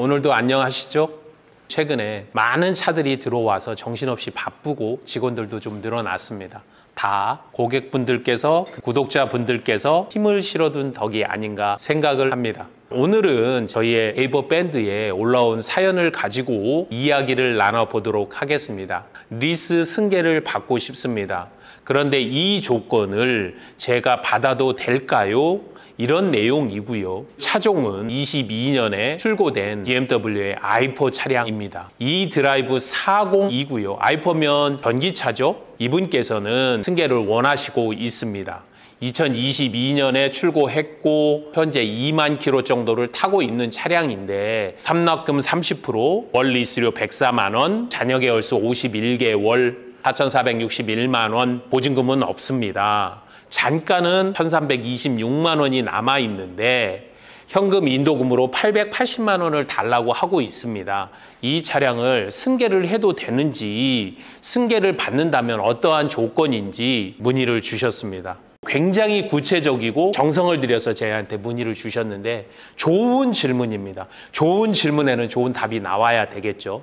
오늘도 안녕하시죠? 최근에 많은 차들이 들어와서 정신없이 바쁘고 직원들도 좀 늘어났습니다. 다 고객분들께서, 구독자분들께서 힘을 실어둔 덕이 아닌가 생각을 합니다. 오늘은 저희의 네이버 밴드에 올라온 사연을 가지고 이야기를 나눠보도록 하겠습니다. 리스 승계를 받고 싶습니다. 그런데 이 조건을 제가 받아도 될까요? 이런 내용이고요. 차종은 22년에 출고된 BMW의 i4 차량입니다. e드라이브 40이고요. i4면 전기차죠. 이분께서는 승계를 원하시고 있습니다. 2022년에 출고했고 현재 2만 킬로 정도를 타고 있는 차량인데 삼납금 30%, 월 리스료 104만 원, 잔여 계열수 51개월, 4,461만 원, 보증금은 없습니다. 잔가는 1,326만 원이 남아 있는데 현금 인도금으로 880만 원을 달라고 하고 있습니다. 이 차량을 승계를 해도 되는지, 승계를 받는다면 어떠한 조건인지 문의를 주셨습니다. 굉장히 구체적이고 정성을 들여서 저희한테 문의를 주셨는데 좋은 질문입니다. 좋은 질문에는 좋은 답이 나와야 되겠죠.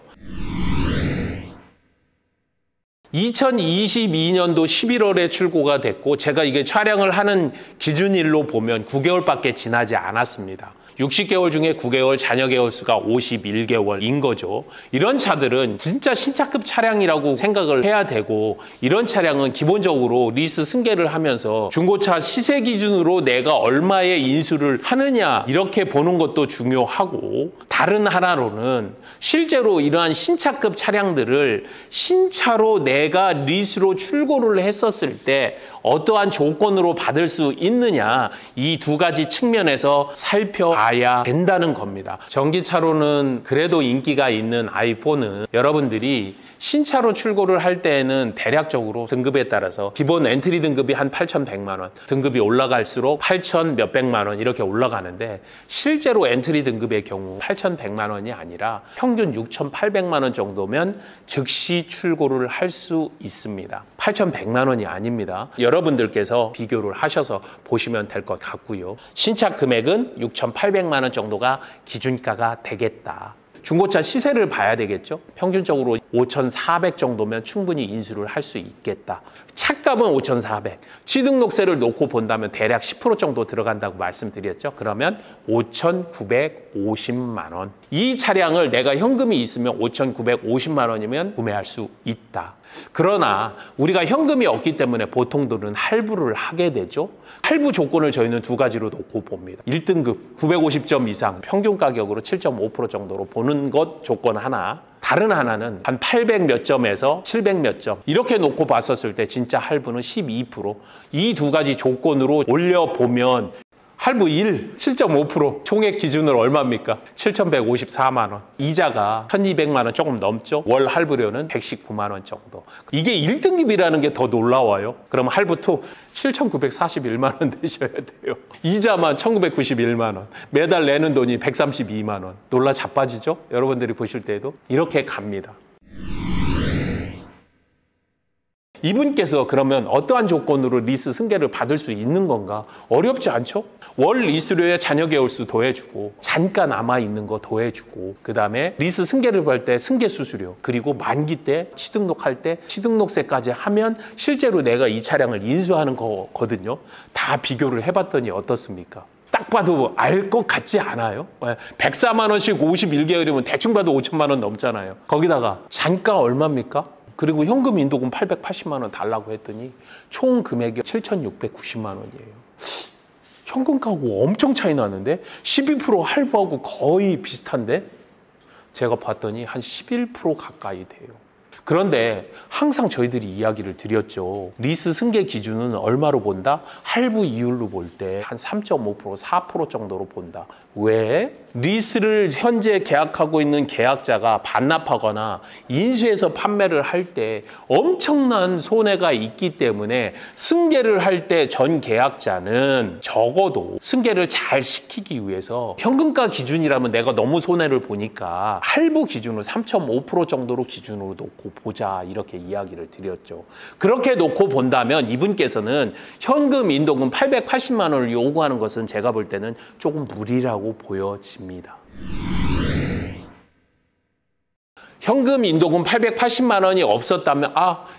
2022년도 11월에 출고가 됐고 제가 이게 촬영을 하는 기준일로 보면 9개월밖에 지나지 않았습니다. 60개월 중에 9개월, 잔여 계열수가 51개월인 거죠. 이런 차들은 진짜 신차급 차량이라고 생각을 해야 되고, 이런 차량은 기본적으로 리스 승계를 하면서 중고차 시세 기준으로 내가 얼마의 인수를 하느냐 이렇게 보는 것도 중요하고, 다른 하나로는 실제로 이러한 신차급 차량들을 신차로 내가 리스로 출고를 했었을 때 어떠한 조건으로 받을 수 있느냐, 이 두 가지 측면에서 살펴봐야 된다는 겁니다. 전기차로는 그래도 인기가 있는 i4는 여러분들이 신차로 출고를 할 때에는 대략적으로 등급에 따라서 기본 엔트리 등급이 한 8,100만 원, 등급이 올라갈수록 8,000 몇백만 원 이렇게 올라가는데, 실제로 엔트리 등급의 경우 8,100만 원이 아니라 평균 6,800만 원 정도면 즉시 출고를 할 수 있습니다. 8,100만 원이 아닙니다. 여러분들께서 비교를 하셔서 보시면 될 것 같고요. 신차 금액은 6,800만 원 정도가 기준가가 되겠다. 중고차 시세를 봐야 되겠죠. 평균적으로 5,400 정도면 충분히 인수를 할 수 있겠다. 차값은 5,400. 취등록세를 놓고 본다면 대략 10% 정도 들어간다고 말씀드렸죠. 그러면 5,950만 원. 이 차량을 내가 현금이 있으면 5,950만 원이면 구매할 수 있다. 그러나 우리가 현금이 없기 때문에 보통들은 할부를 하게 되죠. 할부 조건을 저희는 두 가지로 놓고 봅니다. 1등급 950점 이상 평균 가격으로 7.5% 정도로 보는 것 조건 하나, 다른 하나는 한 800 몇 점에서 700 몇 점 이렇게 놓고 봤었을 때 진짜 할부는 12%. 이 두 가지 조건으로 올려보면 할부 1, 7.5%, 총액 기준으로 얼마입니까? 7,154만 원. 이자가 1,200만 원 조금 넘죠? 월 할부료는 119만 원 정도. 이게 1등급이라는 게 더 놀라워요. 그럼 할부 2, 7,941만 원 내셔야 돼요. 이자만 1,991만 원. 매달 내는 돈이 132만 원. 놀라 자빠지죠? 여러분들이 보실 때도 이렇게 갑니다. 이분께서 그러면 어떠한 조건으로 리스 승계를 받을 수 있는 건가? 어렵지 않죠? 월 리스료에 잔여 계열수 더해주고, 잔가 남아있는 거 더해주고, 그 다음에 리스 승계를 받을 때 승계 수수료, 그리고 만기 때 취등록할 때 취등록세까지 하면 실제로 내가 이 차량을 인수하는 거거든요. 다 비교를 해봤더니 어떻습니까? 딱 봐도 알 것 같지 않아요? 104만 원씩 51개월이면 대충 봐도 5천만 원 넘잖아요. 거기다가 잔가 얼마입니까? 그리고 현금 인도금 880만 원 달라고 했더니 총 금액이 7,690만 원이에요. 현금가하고 엄청 차이 나는데 12% 할부하고 거의 비슷한데 제가 봤더니 한 11% 가까이 돼요. 그런데 항상 저희들이 이야기를 드렸죠. 리스 승계 기준은 얼마로 본다? 할부 이율로 볼 때 한 3.5%, 4% 정도로 본다. 왜? 리스를 현재 계약하고 있는 계약자가 반납하거나 인수해서 판매를 할 때 엄청난 손해가 있기 때문에 승계를 할 때 전 계약자는 적어도 승계를 잘 시키기 위해서 현금가 기준이라면 내가 너무 손해를 보니까 할부 기준으로 3.5% 정도로 기준으로 놓고 보자, 이렇게 이야기를 드렸죠. 그렇게 놓고 본다면 이분께서는 현금 인도금 880만 원을 요구하는 것은 제가 볼 때는 조금 무리라고 보여집니다. 현금 인도금 880만 원이 없었다면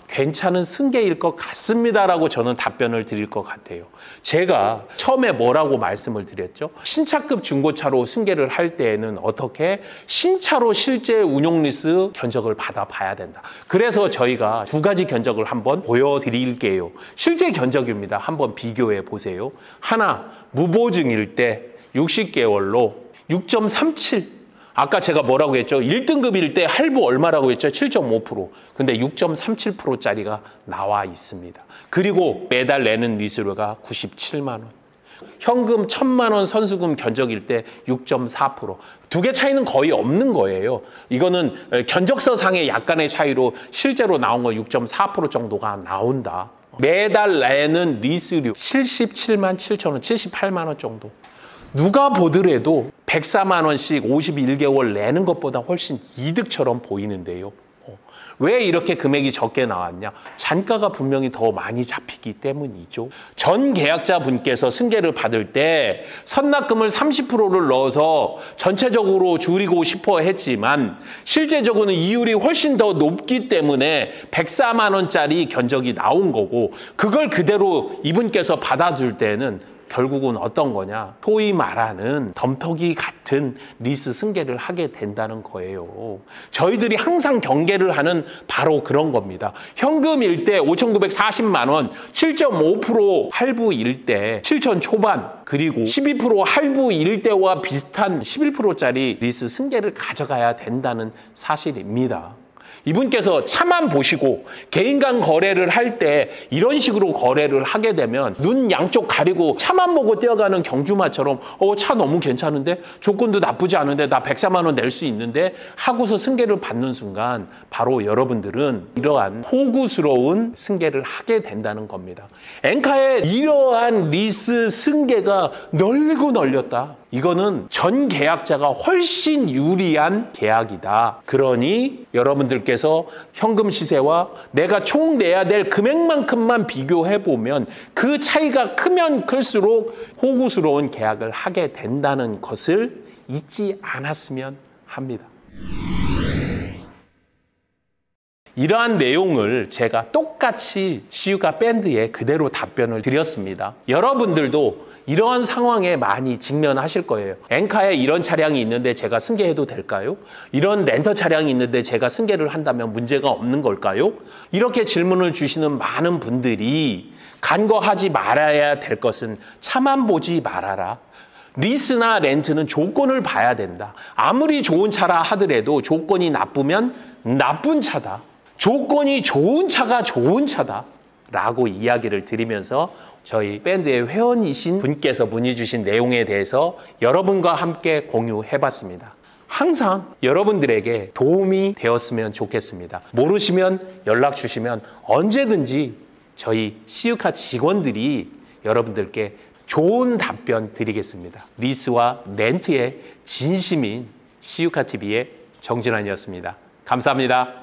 괜찮은 승계일 것 같습니다라고 저는 답변을 드릴 것 같아요. 제가 처음에 뭐라고 말씀을 드렸죠? 신차급 중고차로 승계를 할 때에는 어떻게 신차로 실제 운용 리스 견적을 받아봐야 된다. 그래서 저희가 두 가지 견적을 한번 보여드릴게요. 실제 견적입니다. 한번 비교해 보세요. 하나, 무보증일 때 60개월로 6.37. 아까 제가 뭐라고 했죠? 1등급일 때 할부 얼마라고 했죠? 7.5%. 근데 6.37%짜리가 나와 있습니다. 그리고 매달 내는 리스료가 97만 원. 현금 1,000만 원 선수금 견적일 때 6.4%. 두 개 차이는 거의 없는 거예요. 이거는 견적서상의 약간의 차이로 실제로 나온 거 6.4% 정도가 나온다. 매달 내는 리스료 77만 7천 원, 78만 원 정도. 누가 보더라도 104만 원씩 51개월 내는 것보다 훨씬 이득처럼 보이는데요. 왜 이렇게 금액이 적게 나왔냐? 잔가가 분명히 더 많이 잡히기 때문이죠. 전 계약자 분께서 승계를 받을 때 선납금을 30%를 넣어서 전체적으로 줄이고 싶어 했지만 실제적으로는 이율이 훨씬 더 높기 때문에 104만 원짜리 견적이 나온 거고, 그걸 그대로 이분께서 받아줄 때는 결국은 어떤 거냐? 소위 말하는 덤터기 같은 리스 승계를 하게 된다는 거예요. 저희들이 항상 경계를 하는 바로 그런 겁니다. 현금일 때 5,940만 원, 7.5% 할부일 때 7천 초반, 그리고 12% 할부일 때와 비슷한 11%짜리 리스 승계를 가져가야 된다는 사실입니다. 이분께서 차만 보시고 개인 간 거래를 할 때 이런 식으로 거래를 하게 되면 눈 양쪽 가리고 차만 보고 뛰어가는 경주마처럼 차 너무 괜찮은데, 조건도 나쁘지 않은데, 나 104만 원 낼 수 있는데 하고서 승계를 받는 순간 바로 여러분들은 이러한 호구스러운 승계를 하게 된다는 겁니다. 엔카의 이러한 리스 승계가 널리고 널렸다. 이거는 전 계약자가 훨씬 유리한 계약이다. 그러니 여러분들께서 현금 시세와 내가 총 내야 될 금액만큼만 비교해보면 그 차이가 크면 클수록 호구스러운 계약을 하게 된다는 것을 잊지 않았으면 합니다. 이러한 내용을 제가 똑같이 시우카 밴드에 그대로 답변을 드렸습니다. 여러분들도 이러한 상황에 많이 직면하실 거예요. 엔카에 이런 차량이 있는데 제가 승계해도 될까요? 이런 렌터 차량이 있는데 제가 승계를 한다면 문제가 없는 걸까요? 이렇게 질문을 주시는 많은 분들이 간과하지 말아야 될 것은 차만 보지 말아라. 리스나 렌트는 조건을 봐야 된다. 아무리 좋은 차라 하더라도 조건이 나쁘면 나쁜 차다. 조건이 좋은 차가 좋은 차다 라고 이야기를 드리면서 저희 밴드의 회원이신 분께서 문의 주신 내용에 대해서 여러분과 함께 공유해봤습니다. 항상 여러분들에게 도움이 되었으면 좋겠습니다. 모르시면 연락 주시면 언제든지 저희 시우카 직원들이 여러분들께 좋은 답변 드리겠습니다. 리스와 렌트의 진심인 시우카TV의 정진환이었습니다. 감사합니다.